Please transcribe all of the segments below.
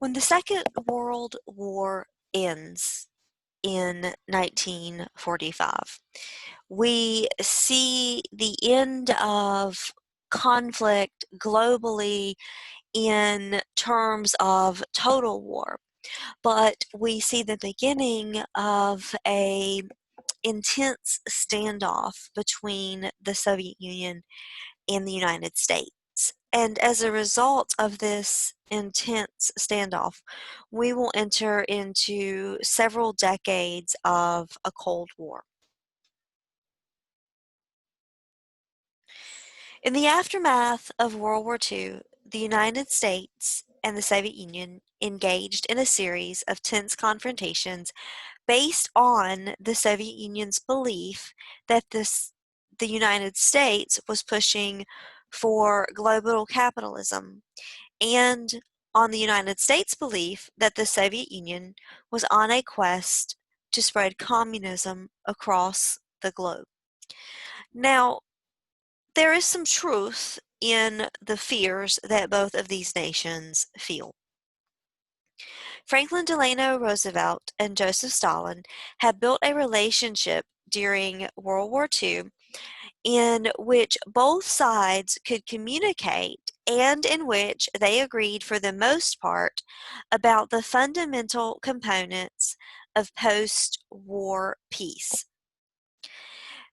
When the Second World War ends in 1945, we see the end of conflict globally in terms of total war, but we see the beginning of a intense standoff between the Soviet Union and the United States. And as a result of this intense standoff, we will enter into several decades of a Cold War. In the aftermath of World War II, the United States and the Soviet Union engaged in a series of tense confrontations based on the Soviet Union's belief that the United States was pushing for global capitalism, and on the United States' belief that the Soviet Union was on a quest to spread communism across the globe. Now, there is some truth in the fears that both of these nations feel. Franklin Delano Roosevelt and Joseph Stalin had built a relationship during World War II in which both sides could communicate and in which they agreed for the most part about the fundamental components of post-war peace.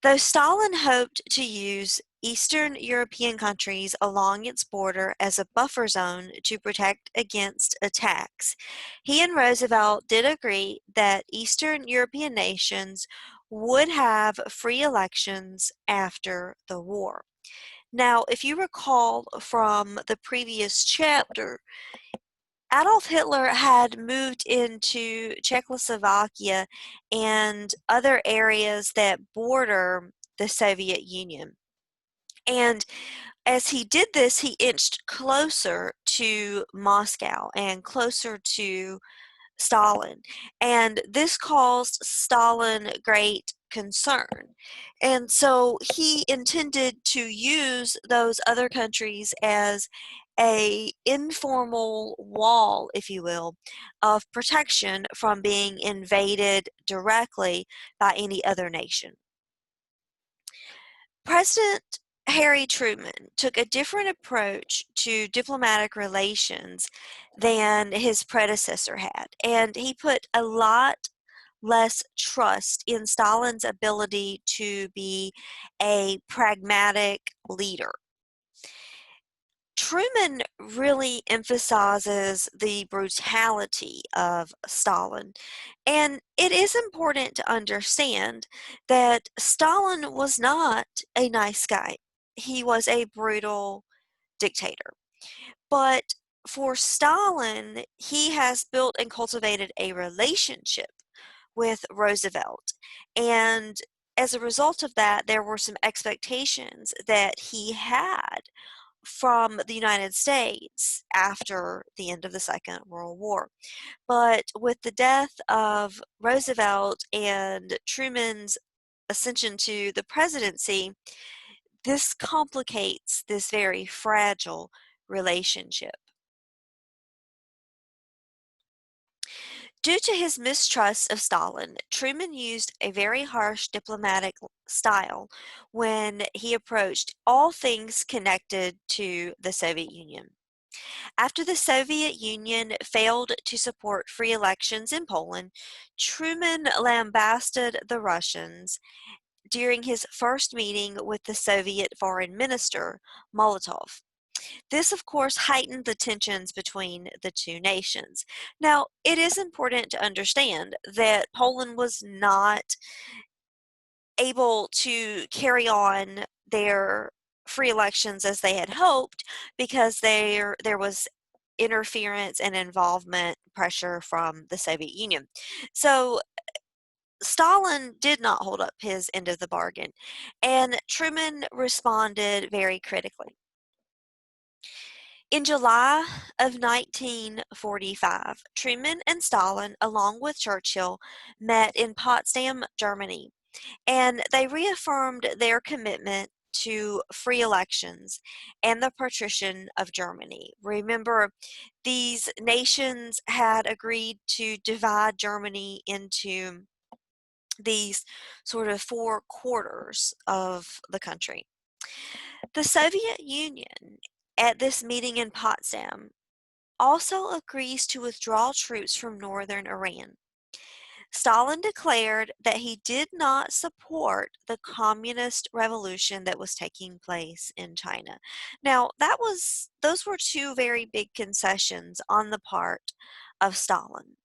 Though Stalin hoped to use Eastern European countries along its border as a buffer zone to protect against attacks, he and Roosevelt did agree that Eastern European nations would have free elections after the war. Now, if you recall from the previous chapter, Adolf Hitler had moved into Czechoslovakia and other areas that border the Soviet Union. And as he did this, he inched closer to Moscow and closer to Stalin. And this caused Stalin great concern. And so he intended to use those other countries as a informal wall, if you will, of protection from being invaded directly by any other nation. President Harry Truman took a different approach to diplomatic relations than his predecessor had, and he put a lot less trust in Stalin's ability to be a pragmatic leader. Truman really emphasizes the brutality of Stalin, and it is important to understand that Stalin was not a nice guy. He was a brutal dictator. But for Stalin, he has built and cultivated a relationship with Roosevelt. And as a result of that, there were some expectations that he had from the United States after the end of the Second World War. But with the death of Roosevelt and Truman's ascension to the presidency, this complicates this very fragile relationship. Due to his mistrust of Stalin, Truman used a very harsh diplomatic style when he approached all things connected to the Soviet Union. After the Soviet Union failed to support free elections in Poland, Truman lambasted the Russians during his first meeting with the Soviet Foreign Minister, Molotov. This, of course, heightened the tensions between the two nations. Now, it is important to understand that Poland was not able to carry on their free elections as they had hoped because there was interference and involvement pressure from the Soviet Union. So Stalin did not hold up his end of the bargain, and Truman responded very critically. In July of 1945, Truman and Stalin, along with Churchill, met in Potsdam, Germany, and they reaffirmed their commitment to free elections and the partition of Germany. Remember, these nations had agreed to divide Germany into these sort of four quarters of the country. The Soviet Union, at this meeting in Potsdam, also agrees to withdraw troops from northern Iran. Stalin declared that he did not support the communist revolution that was taking place in China. Now, those were two very big concessions on the part of Stalin.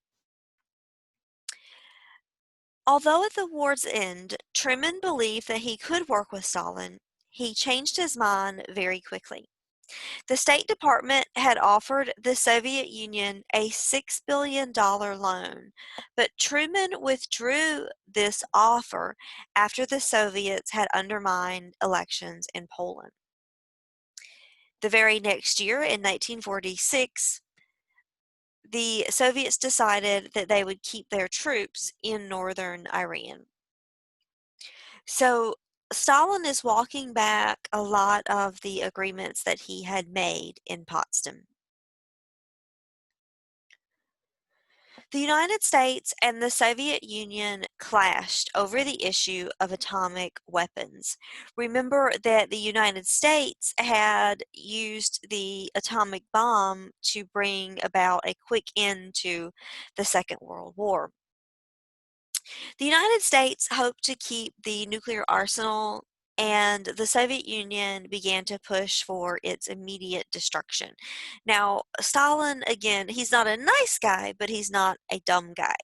Although at the war's end, Truman believed that he could work with Stalin, he changed his mind very quickly. The State Department had offered the Soviet Union a $6 billion loan, but Truman withdrew this offer after the Soviets had undermined elections in Poland. The very next year, in 1946, the Soviets decided that they would keep their troops in northern Iran. So Stalin is walking back a lot of the agreements that he had made in Potsdam. The United States and the Soviet Union clashed over the issue of atomic weapons. Remember that the United States had used the atomic bomb to bring about a quick end to the Second World War. The United States hoped to keep the nuclear arsenal, and the Soviet Union began to push for its immediate destruction. Now, Stalin, again, he's not a nice guy, but he's not a dumb guy.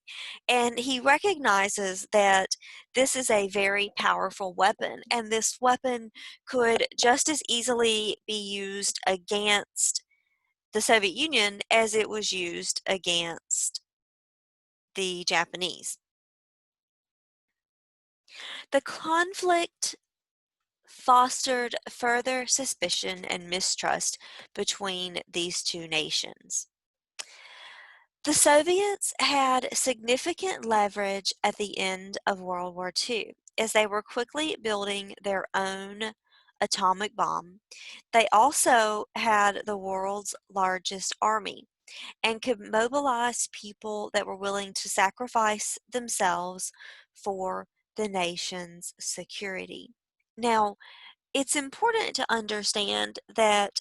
And he recognizes that this is a very powerful weapon, and this weapon could just as easily be used against the Soviet Union as it was used against the Japanese. The conflict fostered further suspicion and mistrust between these two nations. The Soviets had significant leverage at the end of World War II as they were quickly building their own atomic bomb. They also had the world's largest army and could mobilize people that were willing to sacrifice themselves for the nation's security. Now, it's important to understand that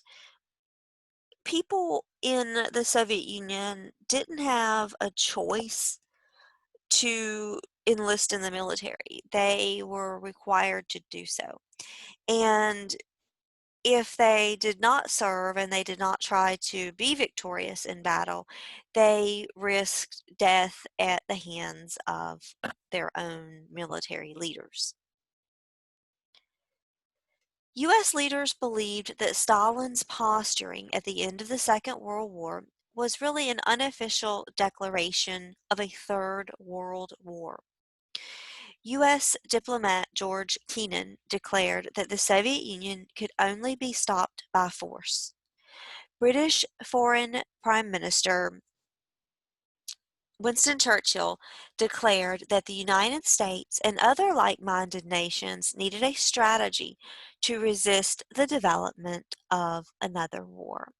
people in the Soviet Union didn't have a choice to enlist in the military. They were required to do so. And if they did not serve and they did not try to be victorious in battle, they risked death at the hands of their own military leaders. U.S. leaders believed that Stalin's posturing at the end of the Second World War was really an unofficial declaration of a Third World War. U.S. diplomat George Kennan declared that the Soviet Union could only be stopped by force. British Foreign Prime Minister Winston Churchill declared that the United States and other like-minded nations needed a strategy to resist the development of another war.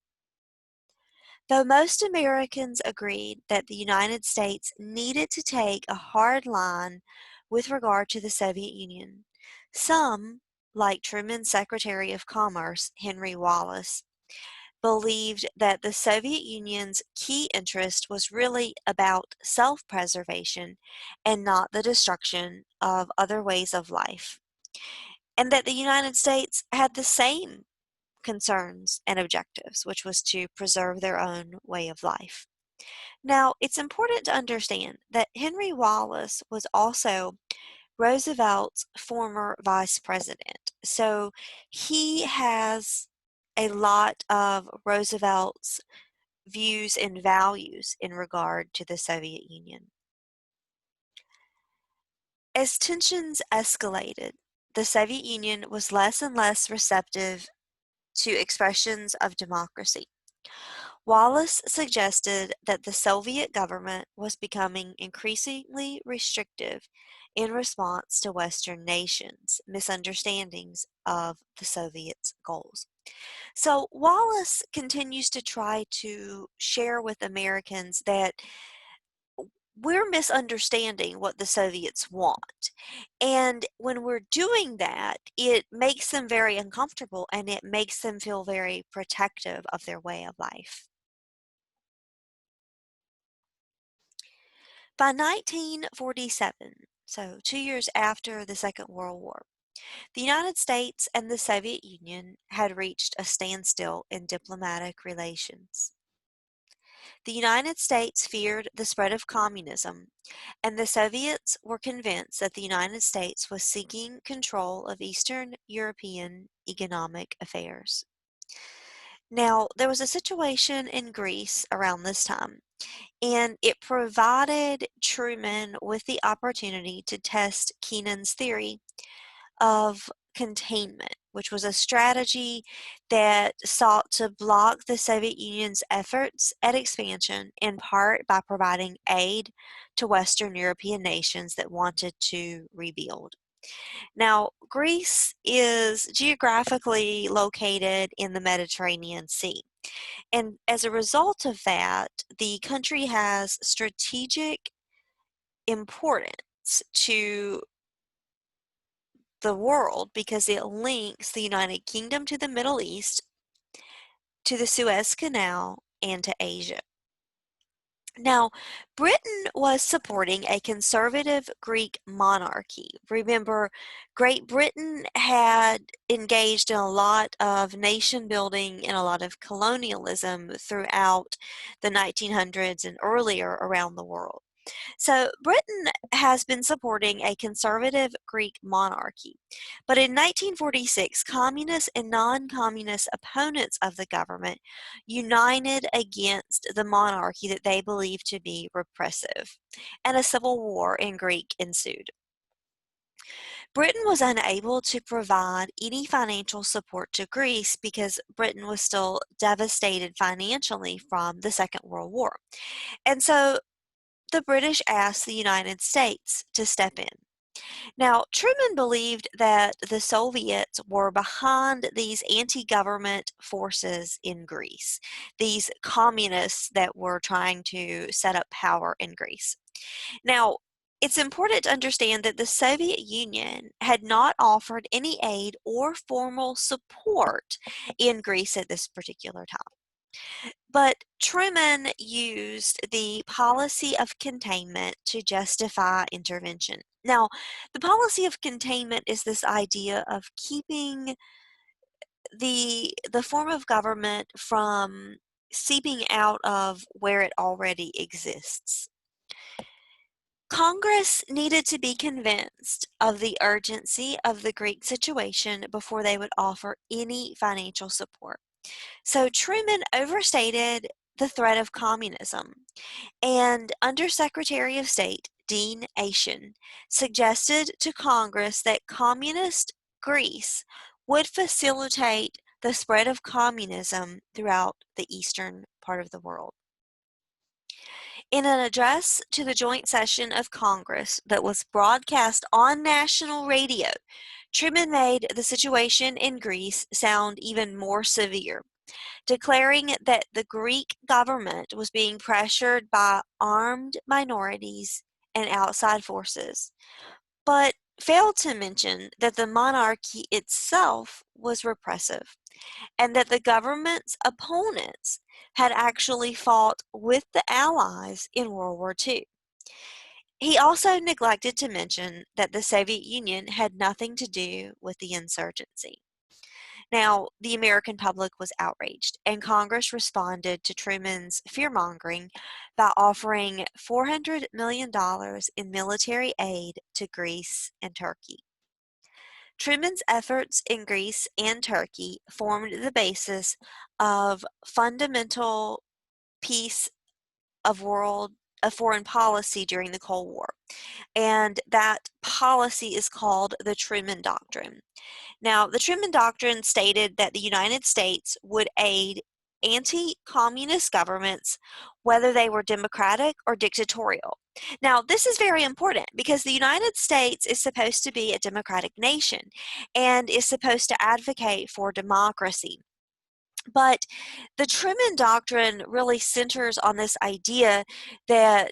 Though most Americans agreed that the United States needed to take a hard line with regard to the Soviet Union, some, like Truman's Secretary of Commerce, Henry Wallace, believed that the Soviet Union's key interest was really about self-preservation and not the destruction of other ways of life, and that the United States had the same concerns and objectives, which was to preserve their own way of life. Now, it's important to understand that Henry Wallace was also Roosevelt's former vice president. So he has a lot of Roosevelt's views and values in regard to the Soviet Union. As tensions escalated, the Soviet Union was less and less receptive to expressions of democracy. Wallace suggested that the Soviet government was becoming increasingly restrictive in response to Western nations' misunderstandings of the Soviets' goals. So Wallace continues to try to share with Americans that we're misunderstanding what the Soviets want. And when we're doing that, it makes them very uncomfortable and it makes them feel very protective of their way of life. By 1947, so 2 years after the Second World War, the United States and the Soviet Union had reached a standstill in diplomatic relations. The United States feared the spread of communism, and the Soviets were convinced that the United States was seeking control of Eastern European economic affairs. Now, there was a situation in Greece around this time, and it provided Truman with the opportunity to test Kennan's theory of containment, which was a strategy that sought to block the Soviet Union's efforts at expansion, in part by providing aid to Western European nations that wanted to rebuild. Now, Greece is geographically located in the Mediterranean Sea. And as a result of that, the country has strategic importance to the world because it links the United Kingdom to the Middle East, to the Suez Canal, and to Asia. Now, Britain was supporting a conservative Greek monarchy. Remember, Great Britain had engaged in a lot of nation building and a lot of colonialism throughout the 1900s and earlier around the world. So Britain has been supporting a conservative Greek monarchy. But in 1946, communist and non-communist opponents of the government united against the monarchy that they believed to be repressive, and a civil war in Greek ensued. Britain was unable to provide any financial support to Greece because Britain was still devastated financially from the Second World War. And so the British asked the United States to step in. Now, Truman believed that the Soviets were behind these anti-government forces in Greece, these communists that were trying to set up power in Greece. Now, it's important to understand that the Soviet Union had not offered any aid or formal support in Greece at this particular time. But Truman used the policy of containment to justify intervention. Now, the policy of containment is this idea of keeping the form of government from seeping out of where it already exists. Congress needed to be convinced of the urgency of the Greek situation before they would offer any financial support. So Truman overstated the threat of communism, and Undersecretary of State Dean Achen suggested to Congress that communist Greece would facilitate the spread of communism throughout the eastern part of the world. In an address to the joint session of Congress that was broadcast on national radio, Truman made the situation in Greece sound even more severe, declaring that the Greek government was being pressured by armed minorities and outside forces, but failed to mention that the monarchy itself was repressive and that the government's opponents had actually fought with the Allies in World War II. He also neglected to mention that the Soviet Union had nothing to do with the insurgency. Now, the American public was outraged, and Congress responded to Truman's fear-mongering by offering $400 million in military aid to Greece and Turkey. Truman's efforts in Greece and Turkey formed the basis of fundamental piece of foreign policy during the Cold War, and that policy is called the Truman Doctrine. Now, the Truman Doctrine stated that the United States would aid anti-communist governments, whether they were democratic or dictatorial. Now, this is very important because the United States is supposed to be a democratic nation and is supposed to advocate for democracy. But the Truman Doctrine really centers on this idea that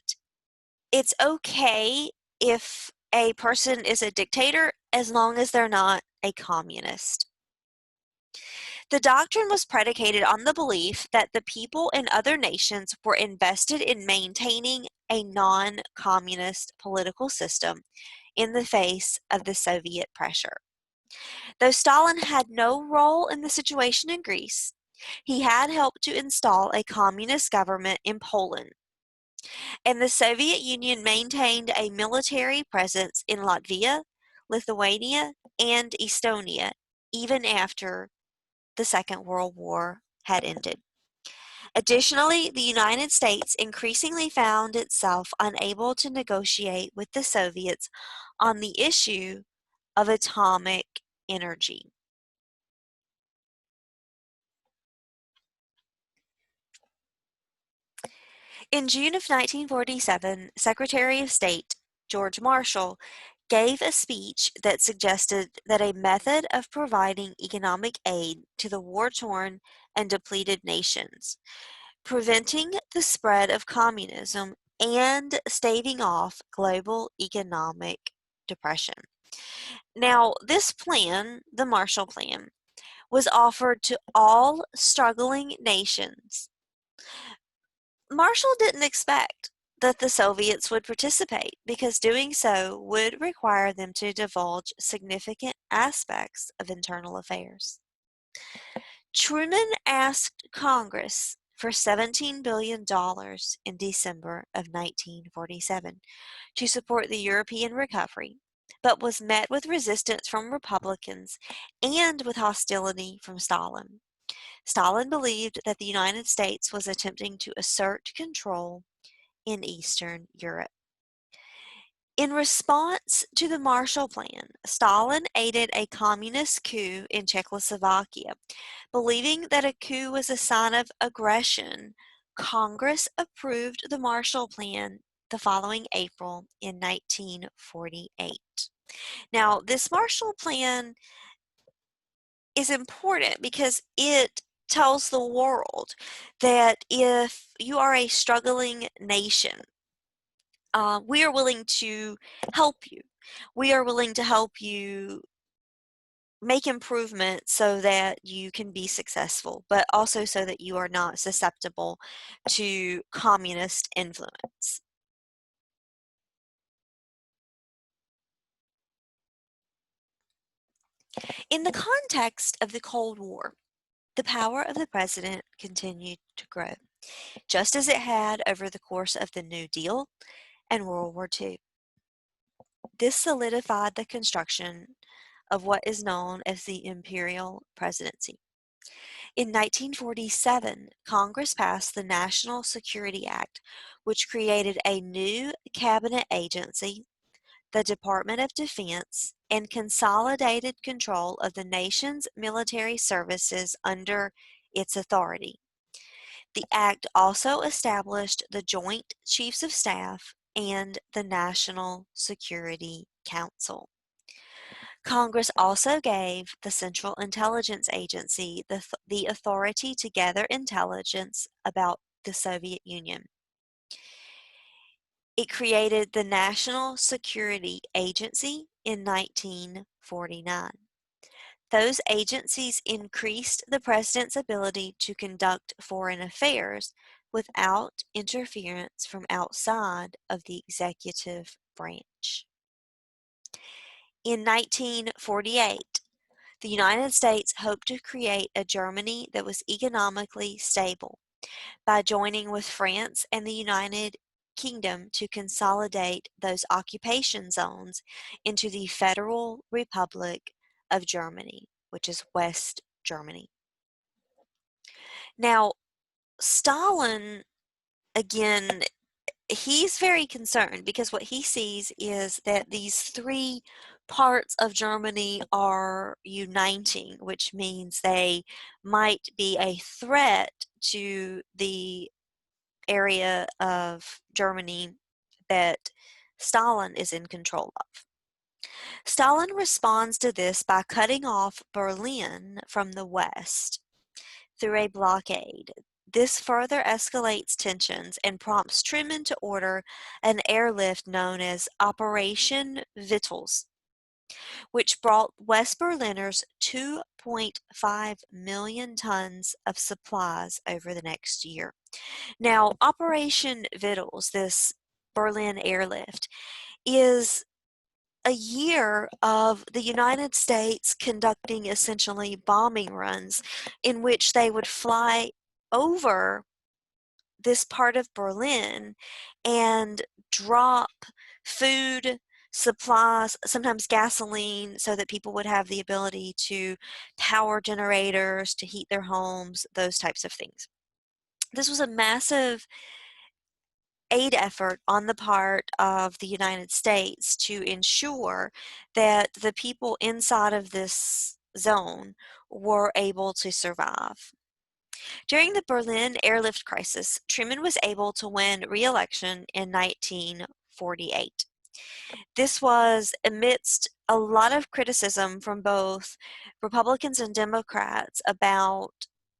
it's okay if a person is a dictator as long as they're not a communist. The doctrine was predicated on the belief that the people in other nations were invested in maintaining a non-communist political system in the face of the Soviet pressure. Though Stalin had no role in the situation in Greece, he had helped to install a communist government in Poland, and the Soviet Union maintained a military presence in Latvia, Lithuania, and Estonia even after the Second World War had ended. Additionally, the United States increasingly found itself unable to negotiate with the Soviets on the issue of atomic energy. In June of 1947, Secretary of State George Marshall gave a speech that suggested that a method of providing economic aid to the war-torn and depleted nations, preventing the spread of communism, and staving off global economic depression. Now, this plan, the Marshall Plan, was offered to all struggling nations. Marshall didn't expect that the Soviets would participate because doing so would require them to divulge significant aspects of internal affairs. Truman asked Congress for $17 billion in December of 1947 to support the European recovery, but was met with resistance from Republicans and with hostility from Stalin. Stalin believed that the United States was attempting to assert control in Eastern Europe. In response to the Marshall Plan, Stalin aided a communist coup in Czechoslovakia. Believing that a coup was a sign of aggression, Congress approved the Marshall Plan the following April in 1948. Now, this Marshall Plan is important because it tells the world that if you are a struggling nation, we are willing to help you. We are willing to help you make improvements so that you can be successful, but also so that you are not susceptible to communist influence. In the context of the Cold War, the power of the president continued to grow, just as it had over the course of the New Deal and World War II. This solidified the construction of what is known as the imperial presidency. In 1947, Congress passed the National Security Act, which created a new cabinet agency, the Department of Defense, and consolidated control of the nation's military services under its authority. The act also established the Joint Chiefs of Staff and the National Security Council. Congress also gave the Central Intelligence Agency the authority to gather intelligence about the Soviet Union. It created the National Security Agency in 1949. Those agencies increased the president's ability to conduct foreign affairs without interference from outside of the executive branch. In 1948, the United States hoped to create a Germany that was economically stable by joining with France and the United Kingdom to consolidate those occupation zones into the Federal Republic of Germany, which is West Germany. Now, Stalin, again, he's very concerned because what he sees is that these three parts of Germany are uniting, which means they might be a threat to the area of Germany that Stalin is in control of. Stalin responds to this by cutting off Berlin from the west through a blockade. This further escalates tensions and prompts Truman to order an airlift known as Operation Vittles, which brought West Berliners 2.5 million tons of supplies over the next year. Now, Operation Vittles, this Berlin airlift, is a year of the United States conducting essentially bombing runs in which they would fly over this part of Berlin and drop food, supplies, sometimes gasoline, so that people would have the ability to power generators, to heat their homes, those types of things. This was a massive aid effort on the part of the United States to ensure that the people inside of this zone were able to survive. During the Berlin airlift crisis, Truman was able to win re-election in 1948. This was amidst a lot of criticism from both Republicans and Democrats about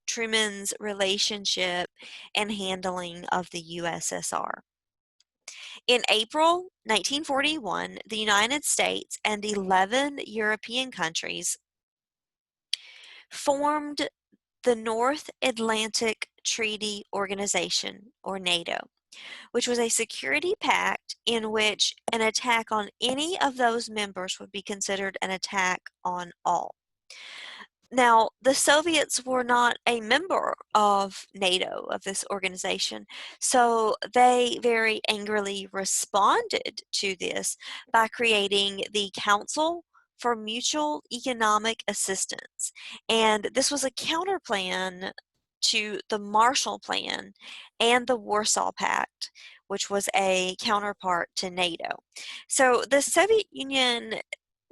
Truman's relationship and handling of the USSR. In April 1941, the United States and 11 European countries formed the North Atlantic Treaty Organization, or NATO, which was a security pact in which an attack on any of those members would be considered an attack on all. Now, the Soviets were not a member of NATO, of this organization, so they very angrily responded to this by creating the Council for Mutual Economic Assistance. And this was a counterplan to the Marshall Plan and the Warsaw Pact, which was a counterpart to NATO. So the Soviet Union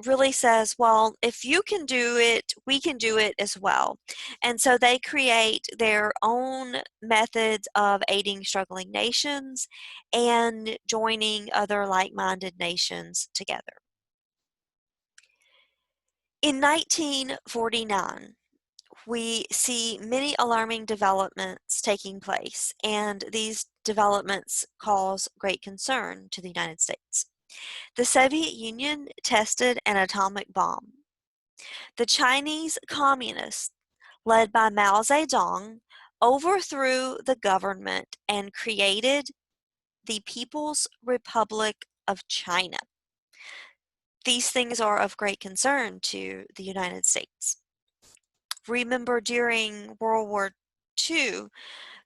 really says, well, if you can do it, we can do it as well. And so they create their own methods of aiding struggling nations and joining other like-minded nations together. In 1949, we see many alarming developments taking place, and these developments cause great concern to the United States. The Soviet Union tested an atomic bomb. The Chinese Communists, led by Mao Zedong, overthrew the government and created the People's Republic of China. These things are of great concern to the United States. Remember, during World War II,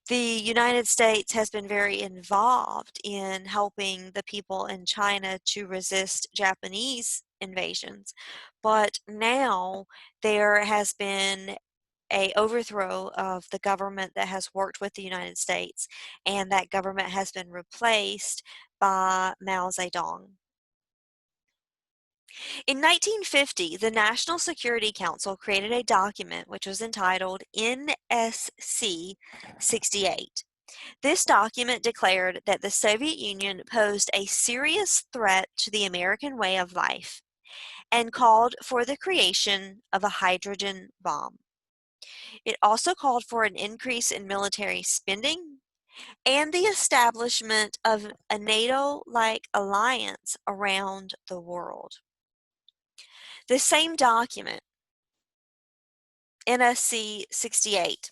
the United States has been very involved in helping the people in China to resist Japanese invasions. But now there has been a overthrow of the government that has worked with the United States, and that government has been replaced by Mao Zedong. In 1950, the National Security Council created a document which was entitled NSC 68. This document declared that the Soviet Union posed a serious threat to the American way of life and called for the creation of a hydrogen bomb. It also called for an increase in military spending and the establishment of a NATO-like alliance around the world. The same document, NSC 68,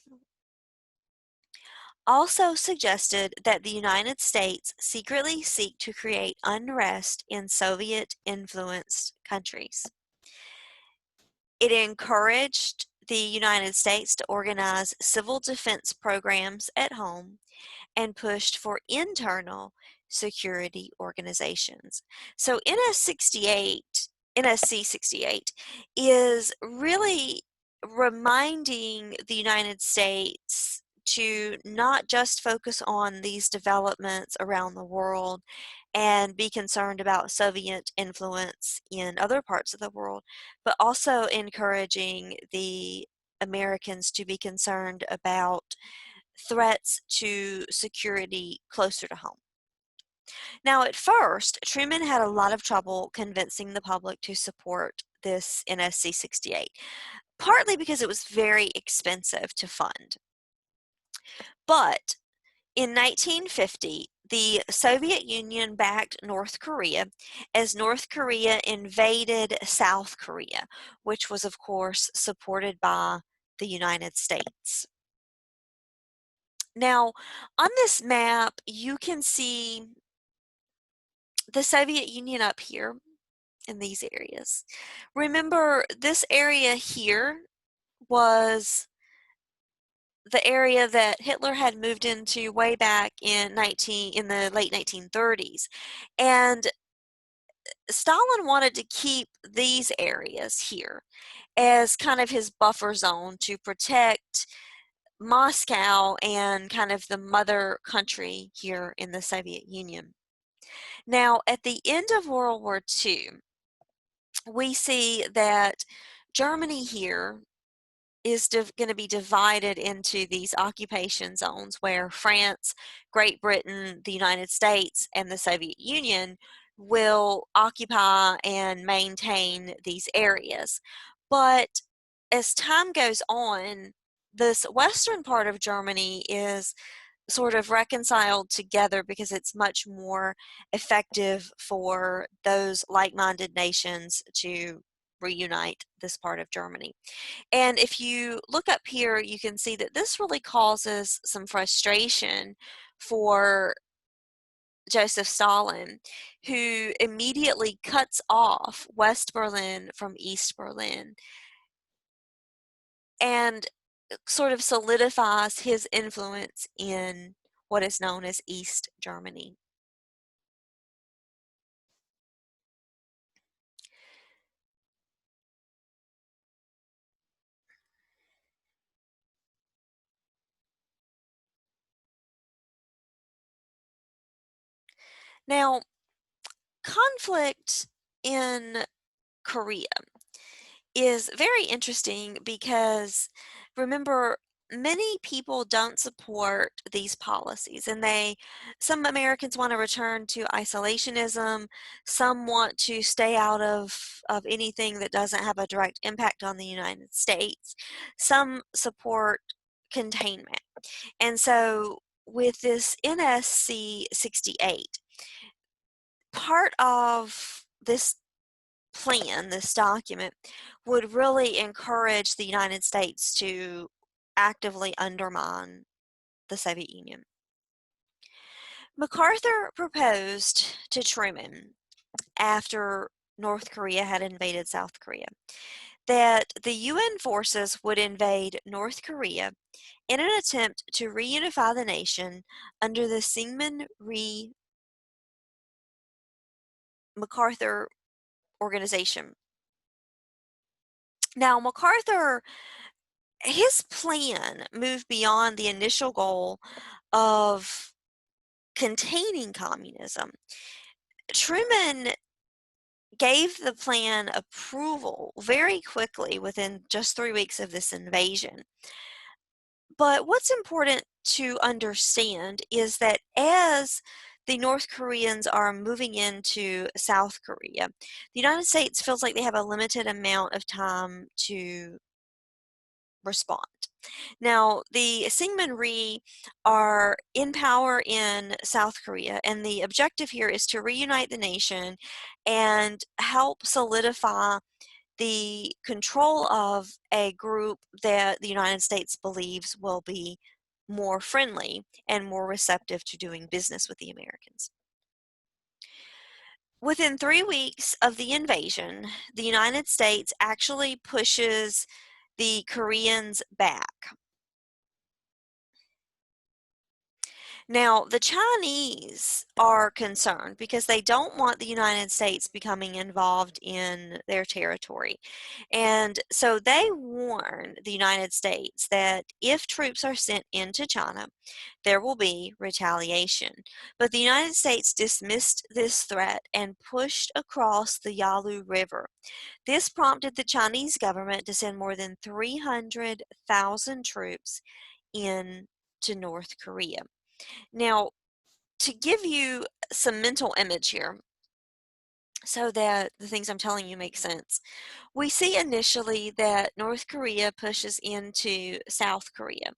also suggested that the United States secretly seek to create unrest in Soviet-influenced countries. It encouraged the United States to organize civil defense programs at home and pushed for internal security organizations. So NSC 68 is really reminding the United States to not just focus on these developments around the world and be concerned about Soviet influence in other parts of the world, but also encouraging the Americans to be concerned about threats to security closer to home. Now, at first, Truman had a lot of trouble convincing the public to support this NSC 68, partly because it was very expensive to fund. But in 1950, the Soviet Union backed North Korea as North Korea invaded South Korea, which was, of course, supported by the United States. Now, on this map, you can see the Soviet Union up here in these areas. Remember, this area here was the area that Hitler had moved into way back in the late 1930s. And Stalin wanted to keep these areas here as kind of his buffer zone to protect Moscow and kind of the mother country here in the Soviet Union. Now, at the end of World War II, we see that Germany here is going to be divided into these occupation zones where France, Great Britain, the United States, and the Soviet Union will occupy and maintain these areas. But as time goes on, this western part of Germany is sort of reconciled together because it's much more effective for those like-minded nations to reunite this part of Germany. And if you look up here, you can see that this really causes some frustration for Joseph Stalin, who immediately cuts off West Berlin from East Berlin and sort of solidifies his influence in what is known as East Germany. Now, conflict in Korea is very interesting because, remember, many people don't support these policies, and some Americans want to return to isolationism, some want to stay out of anything that doesn't have a direct impact on the United States, some support containment. And so with this NSC 68, part of this plan, this document, would really encourage the United States to actively undermine the Soviet Union. MacArthur proposed to Truman after North Korea had invaded South Korea that the UN forces would invade North Korea in an attempt to reunify the nation under the Syngman Rhee MacArthur organization. Now, MacArthur, his plan moved beyond the initial goal of containing communism. Truman gave the plan approval very quickly within just 3 weeks of this invasion. But what's important to understand is that as the North Koreans are moving into South Korea, the United States feels like they have a limited amount of time to respond. Now, the Syngman Rhee are in power in South Korea, and the objective here is to reunite the nation and help solidify the control of a group that the United States believes will be more friendly and more receptive to doing business with the Americans. Within 3 weeks of the invasion, the United States actually pushes the Koreans back. Now, the Chinese are concerned because they don't want the United States becoming involved in their territory. And so they warn the United States that if troops are sent into China, there will be retaliation. But the United States dismissed this threat and pushed across the Yalu River. This prompted the Chinese government to send more than 300,000 troops in to North Korea. Now, to give you some mental image here, so that the things I'm telling you make sense, we see initially that North Korea pushes into South Korea,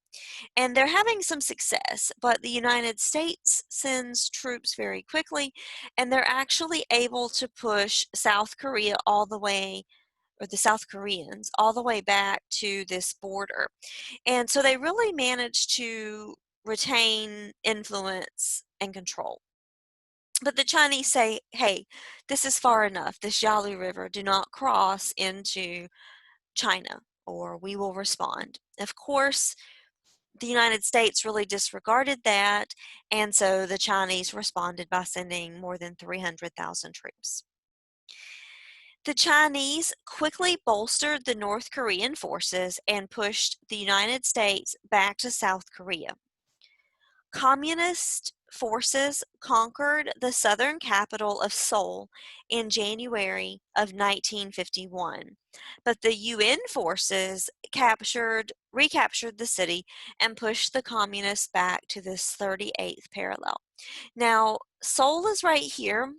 and they're having some success, but the United States sends troops very quickly, and they're actually able to push South Korea all the way, or the South Koreans, all the way back to this border. And so they really managed to retain influence and control. But the Chinese say, hey, this is far enough, this Yalu River, do not cross into China, or we will respond. Of course, the United States really disregarded that, and so the Chinese responded by sending more than 300,000 troops. The Chinese quickly bolstered the North Korean forces and pushed the United States back to South Korea. Communist forces conquered the southern capital of Seoul in January of 1951, but the UN forces recaptured the city and pushed the communists back to this 38th parallel. Now, Seoul is right here.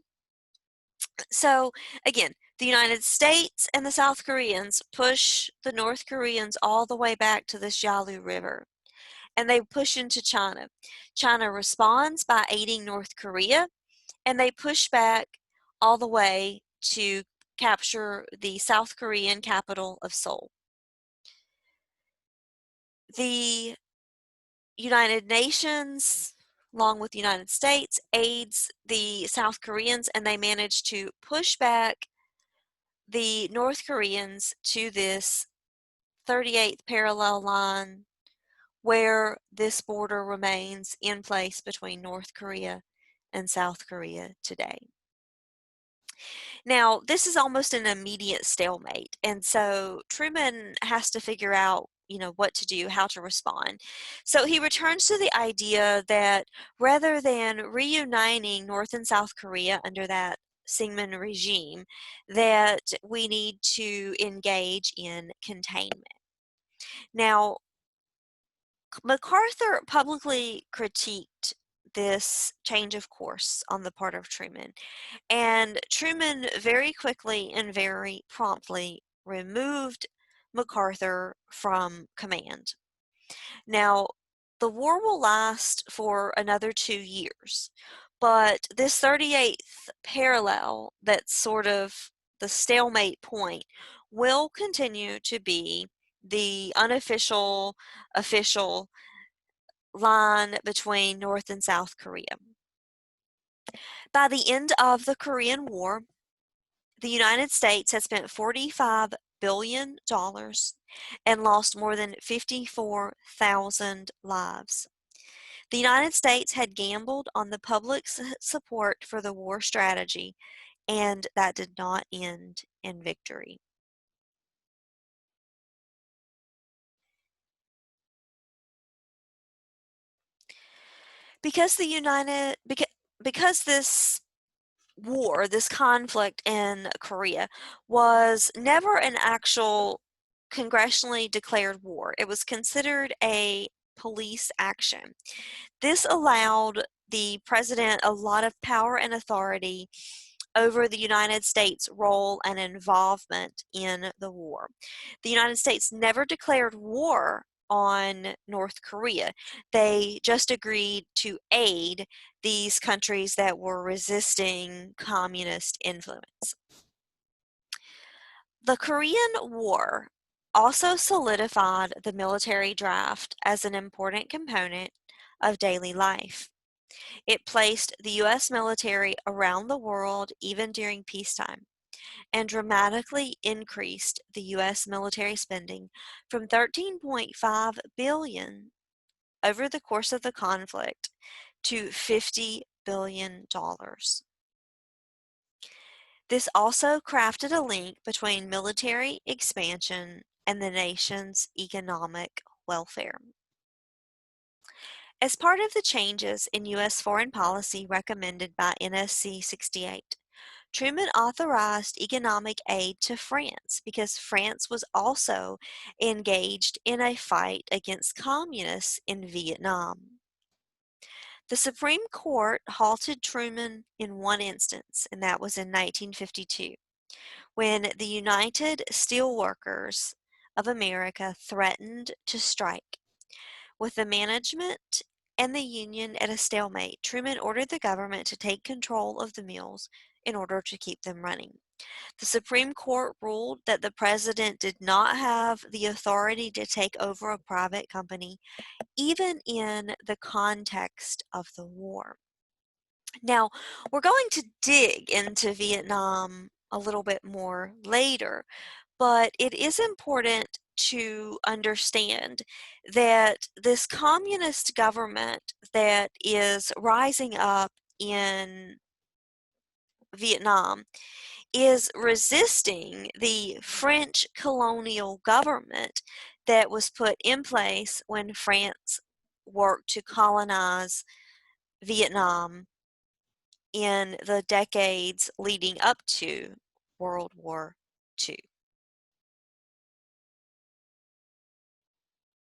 So, again, the United States and the South Koreans push the North Koreans all the way back to this Yalu River, and they push into China. China responds by aiding North Korea, and they push back all the way to capture the South Korean capital of Seoul. The United Nations, along with the United States, aids the South Koreans, and they manage to push back the North Koreans to this 38th parallel line where this border remains in place between North Korea and South Korea today. Now, this is almost an immediate stalemate, and so Truman has to figure out, what to do, how to respond. So he returns to the idea that rather than reuniting North and South Korea under that Syngman regime, that we need to engage in containment. Now, MacArthur publicly critiqued this change of course on the part of Truman, and Truman very quickly and very promptly removed MacArthur from command. Now, the war will last for another 2 years, but this 38th parallel, that's sort of the stalemate point, will continue to be the unofficial, official line between North and South Korea. By the end of the Korean War, the United States had spent $45 billion and lost more than 54,000 lives. The United States had gambled on the public's support for the war strategy, and that did not end in victory. Because because this war, this conflict in Korea, was never an actual congressionally declared war. It was considered a police action. This allowed the president a lot of power and authority over the United States' role and involvement in the war. The United States never declared war on North Korea. They just agreed to aid these countries that were resisting communist influence. The Korean War also solidified the military draft as an important component of daily life. It placed the U.S. military around the world even during peacetime, and dramatically increased the U.S. military spending from $13.5 billion over the course of the conflict to $50 billion. This also crafted a link between military expansion and the nation's economic welfare. As part of the changes in U.S. foreign policy recommended by NSC 68, Truman authorized economic aid to France because France was also engaged in a fight against communists in Vietnam. The Supreme Court halted Truman in one instance, and that was in 1952, when the United Steelworkers of America threatened to strike. With the management and the union at a stalemate, Truman ordered the government to take control of the mills in order to keep them running. The Supreme Court ruled that the president did not have the authority to take over a private company, even in the context of the war. Now, we're going to dig into Vietnam a little bit more later, but it is important to understand that this communist government that is rising up in Vietnam is resisting the French colonial government that was put in place when France worked to colonize Vietnam in the decades leading up to World War II.